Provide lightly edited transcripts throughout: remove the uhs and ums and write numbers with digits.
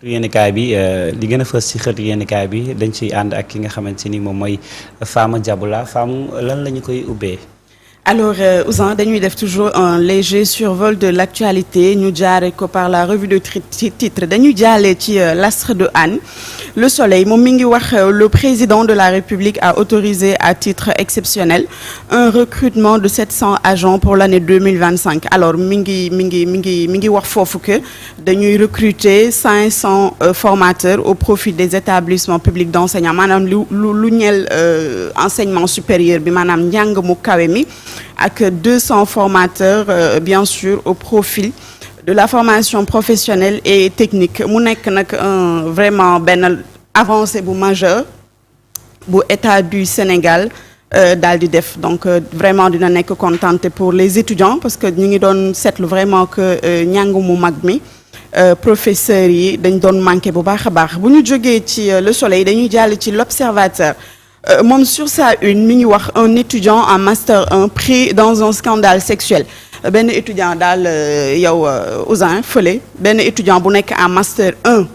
yéenekaay bi li gën a fës ci xët yéenekaay bi dañ ciy ànd ak ki nga xamante ni moom mooy Fama Diaboula Fama lan la ñu koy ubbee. Alors Ouzin dañuy def toujours un léger survol de l'actualité ñu jaare ko par la revue de titre dañuy jaalee ci l'Astre de Hann. Le Soleil moom mi ngi wax le président de la République a autorisé à titre exceptionnel un recrutement de 700 agents pour l'année 2025 alors mi ngi wax foofu que dañuy recruter 500 formateurs au profit des établissements publics d'enseignement maanaam lu ñeel enseignement supérieur bi maanaam njàng mu kawe mi ak 200 formateurs bien sûr au profit de la formation professionnelle et technique mu nekk nag vraiment benn avancée bu majeure bu état du Sénégal daal di def donc vraiment dina nekk contenté pour les étudiants parce que ñu ngi doon seetlu vraiment que njàng mu mag mi professeurs yi dañ doon manqué bu baax a baax bu ñu jógee ci Le Soleil dañuy jàll ci l'Observateur moom sur sa une mi ngi wax un étudiant en master 1 pris dans un scandale sexuel benn étudiant daal yow Ouzin fële benn étudiant bu nekk en master 1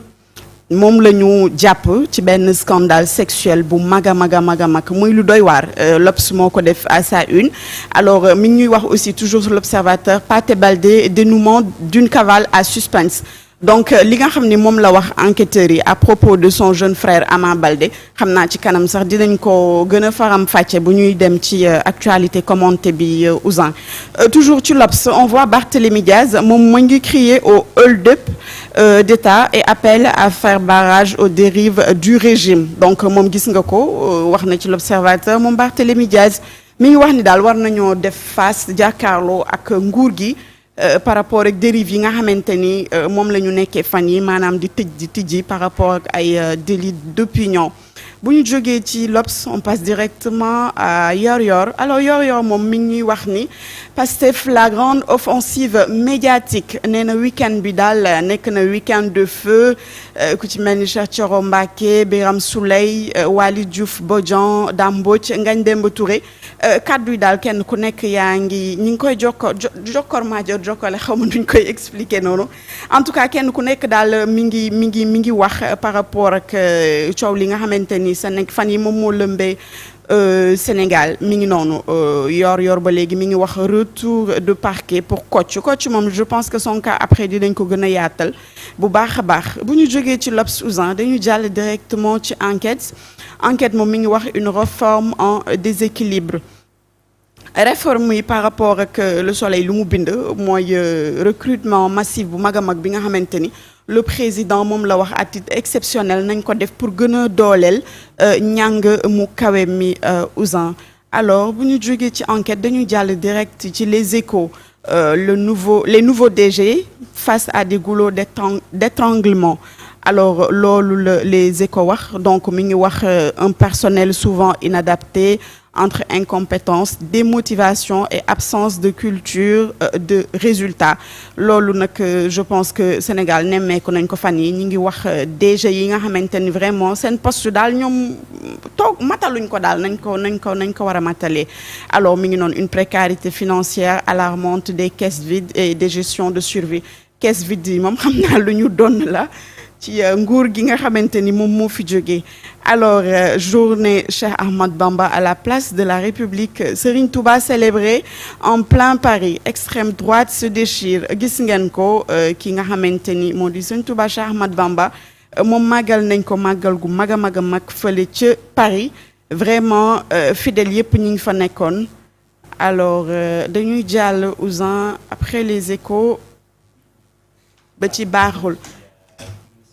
moom la ñu jàpp ci benn scandale sexuel bu mag a mag muy lu doy waar L'Obs moo ko def à sa une alors mi ngi ñuy wax aussi toujours sur l'Observateur Pathé Baldé dénouement d'une cavale à suspense donc li nga xam ni moom la wax enquêteurs yi à propos de son jeune frère Ama Baldé xam naa ci kanam sax dinañ ko gën a faram fàcce bu ñuy dem ci actualité commentée bi Ouzin toujours ci l'Obs on voit Barthélémy Diaz moom mu ngi crier au hold-up d'État et appelle à faire barrage aux dérives du régime donc moom gis nga ko wax na ci l'Observateur moom Barthélémy Diaz mi ngi wax ni daal war nañoo def face jàkkaarloo ak nguur gi par rapport ak dérive yi nga xamante ni moom la ñu nekkee fan yi maanaam di tijji par rapport ak ay délit d'opinion bu ñu jógee ci l'Obs on passe directement à Yoor-Yoor alors Yoor-Yoor moom mi ngi ñuy wax ni Pastef la grande offensive médiatique nee na week-end bi daal nekk na week-end de feu ku ci mel ni Cheikh Thioro Mbacké Birame Souleye Waly Diouf Bodian Dame Mbodj Ngagne Demba Touré kaddu yi daal kenn ku nekk yaa ngi ñi ngi koy jokkor maajoor jokkale xaw ma duñ koy expliquer noonu en tout cas kenn ku nekk daal mi ngi wax par rapport ak coow li nga xamante ni sa nekk fan yi moom moo lëmbee Sénégal mi ngi noonu yor ba léegi mi ngi wax retour de parquet pour Kocc moom je pense que son cas après dinañ ko gën a yaatal bu baax a baax bu ñu jógee ci l'Obs Ouzin dañu jàll directement ci enquête moom mi ngi wax une réforme en déséquilibre réforme yi par rapport ak Le Soleil lu mu bind mooy recrutement massif bu mag a mag bi nga xamante ni le président moom la wax à titre exceptionnel nañ ko def pour gën a dooleel njàng mu kawe mi Ouzin alors bu ñu jógee ci enquête dañuy jàll direct ci Les Échos les nouveaux DG face à des goulots d'étranglement alors loolu Les Échos wax donc mi ngi wax un personnel souvent inadapté entre incompétence, démotivation et absence de culture de résultat loolu nag je pense que Sénégal nemmeeku nañ ko fan yi ñi ngi wax DG yi nga xamante ni vraiment seen poste daal ñoom toog mataluñ ko daal nañ ko war a matalee alors mi ngi noonu une précarité financière alarmante des caisses vides et des gestions de survie caisse vide yi moom xam naa lu ñu doon la ci nguur gi nga xamante ni moom moo fi jógee alors journée Cheikh Ahmad Bamba à la place de la République Serigne Touba célébré en plein Paris extrême droite se déchire gis ngeen ko ki nga xamante ni moo di Serigne Touba Cheikh Ahmad Bamba moom màggal nañ ko màggal gu mag a mag fële ca Paris vraiment fidèles yëpp ñu ngi fa nekkoon alors dañuy jàll Ouzin après Les Échos ba ci baaxul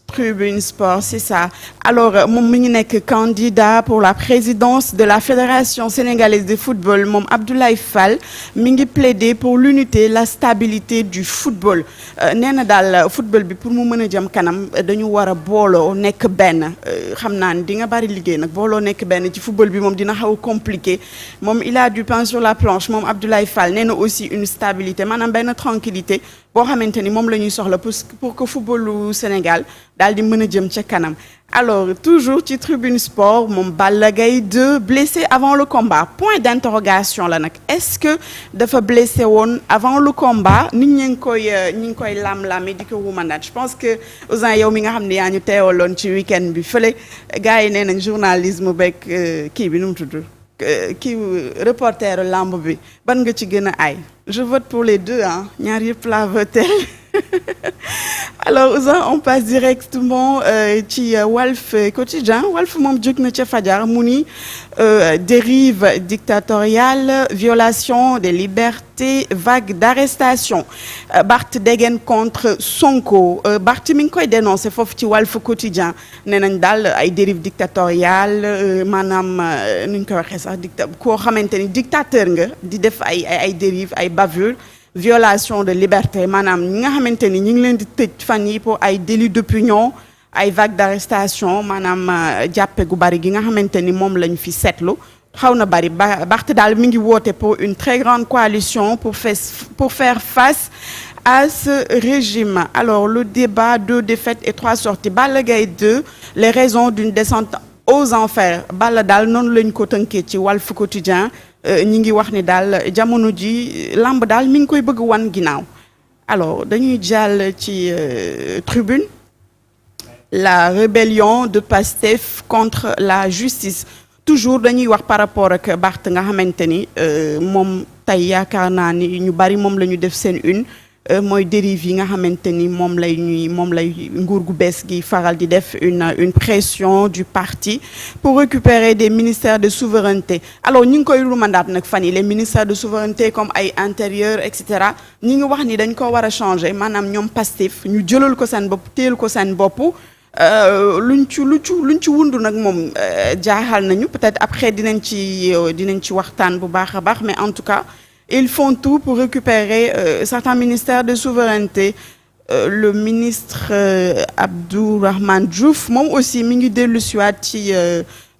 Tribune Sport c'est ça alors moom mi ngi nekk candidat pour la présidence de la Fédération sénégalaise de football moom Abdoulaye Fall mi ngi plaider pour l'unité la stabilité du football nee na daal football bi pour mu mën a jëm kanam dañu war a booloo nekk benn xam naa ne di nga bari liggéey nag booloo nekk benn ci football bi moom dina xaw compliqué moom il a du pain sur la planche moom Abdoulaye Fall nee na aussi une stabilité maanaam benn tranquillité boo xamante ni moom la ñuy soxla pour que footballu Sénégal daal di mën a jëm ca kanam. Alors toujours ci tribune sport moom Balla Gaye 2 blessé avant le combat point d'interrogation la nag est-ce que dafa blessé woon avant le combat nit ñi ngi koy lam-lame di ko wumandaat je pense que Ousin yow mi nga xam ne yaa ñu teewaloon ci week-end bi fële gars yi nee nañ journalisme beeg kii bi nu mu tudd kii reporter lamb bi ban nga ci gën a ay je vote pour les deux ah ñaar yëpp la voté. Alors Ousin on passe directement ci Walf Quotidien Walf moom jóg na ca fajar mu ni dérive dictatoriale violation des libertés vague d'arrestation Barth dégaine contre Sonko Barth mi ngi koy dénoncer foofu ci Walf Quotidien nee nañ daal ay dérive dictatoriale maanaam nu ñu koy waxee sax koo xamante ni dictateur nga di def ay dérive ay bavure violation de liberté maanaam ñi nga xamante ni ñi ngi leen di tëj fan yi pour ay délit d'opinion ay vague d'arrestation maanaam jàppe gu bari gi nga xamante ni moom lañ fi seetlu xaw na bari Barth daal mi ngi woote pour une très grande coalition pour faire face à ce régime. Alors le débat 2 défaites et 3 sorties Balla Gaye 2 les raisons d'une descente aux enfers Balla daal noonu lañ ko tënkee ci Walf Quotidien ñi ngi wax ni daal jamono ji lamb daal mi ngi koy bëgg wan ginnaaw alors dañuy jàll ci tribune la rébellion de Pastef contre la justice toujours dañuy wax par rapport ak Barth nga xamante ni moom tey yaakaar naa ni ñu bari moom la ñu def seen une mooy dérive yi nga xamante ni moom lay nguur gu bees gi faral di def une pression du parti pour récupérer des ministères de souveraineté alors ñu ngi koy rumandaat nag fan yi les ministères de souveraineté comme ay intérieur et cetera ñi ngi wax ni dañ ko war a changer maanaam ñoom Pastef ñu jëlal ko seen bopp téel ko seen bopp luñ ci wundu nag moom jaaxal nañu peut-être après dinañ ci waxtaan bu baax a baax mais en tout cas ils font tout pour récupérer certains ministères de souveraineté le ministre Abdourahmane Diouf moom aussi mi ngi dellu siwaat ci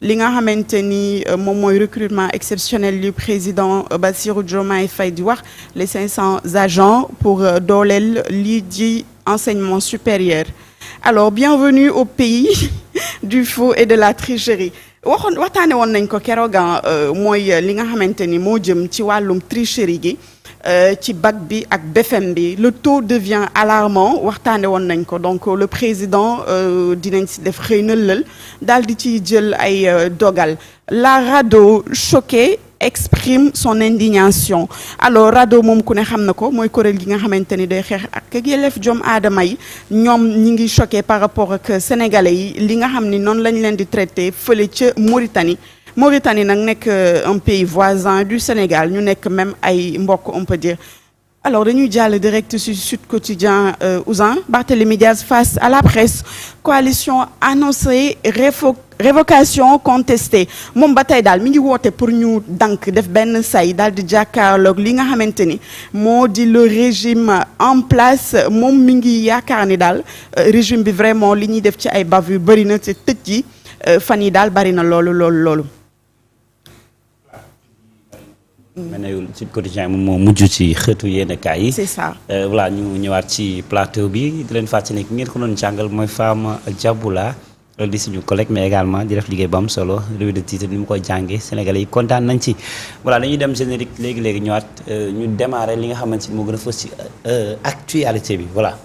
li nga xamante ni moom mooy recrutement exceptionnel du président Bassirou Diomaye Faye di wax les 500 agents pour dooleel lii di enseignement supérieur alors bienvenue au pays du faux et de la tricherie waxtaane woon nañ ko keroog mooy li nga xamante ni moo jëm ci wàllum tricherie gi ci bac bi ak BFM bi le taux devient alarmant waxtaane woon nañ ko donc le président dinañ si def xëy na lël daal di ciy jël ay dogal la RADDHO choquée exprime son indignation alors RADDHO moom ku ne xam na ko mooy kuréel gi nga xamante ni day xeex ak yelleef jom aadama yi ñoom ñi ngi choqué par rapport ak sénégalais yi li nga xam ni noonu lañ leen di traité fële ca Mauritanie nag nekk un pays voisin du Sénégal ñu nekk même ay mbokk on peut dire alors dañuy jàll direct sur Sud Quotidien Ousin Barthélémy Diaz face à la presse coalition annoncée révocation contestée moom ba tey daal mi ngi woote pour ñu dank def benn say daal di jàkkaarloog li nga xamante ni moo di le régime en place moom mi ngi yaakaar ni daal régime bi vraiment li ñuy def ci ay bavures bëri na te tëj yi fan yi daal bëri na loolu. mel na Sud Quotidien moom moo mujj ci xëtu yéenekaay yi. c'est ça. voilà ñu ñëwaat ci plateau bi di leen fàttali ne ki ngeen ko doon jàngal mooy Fama Diaboula di suñu collègue mais également di def liggéey bu am solo revue de titre ni mu koy jàngee Sénégalais yi kontaan nañ ci. voilà dañuy dem générique léegi ñëwaat ñu démarrer li nga xamante ni moo gën a fës ci actualité bi voilà.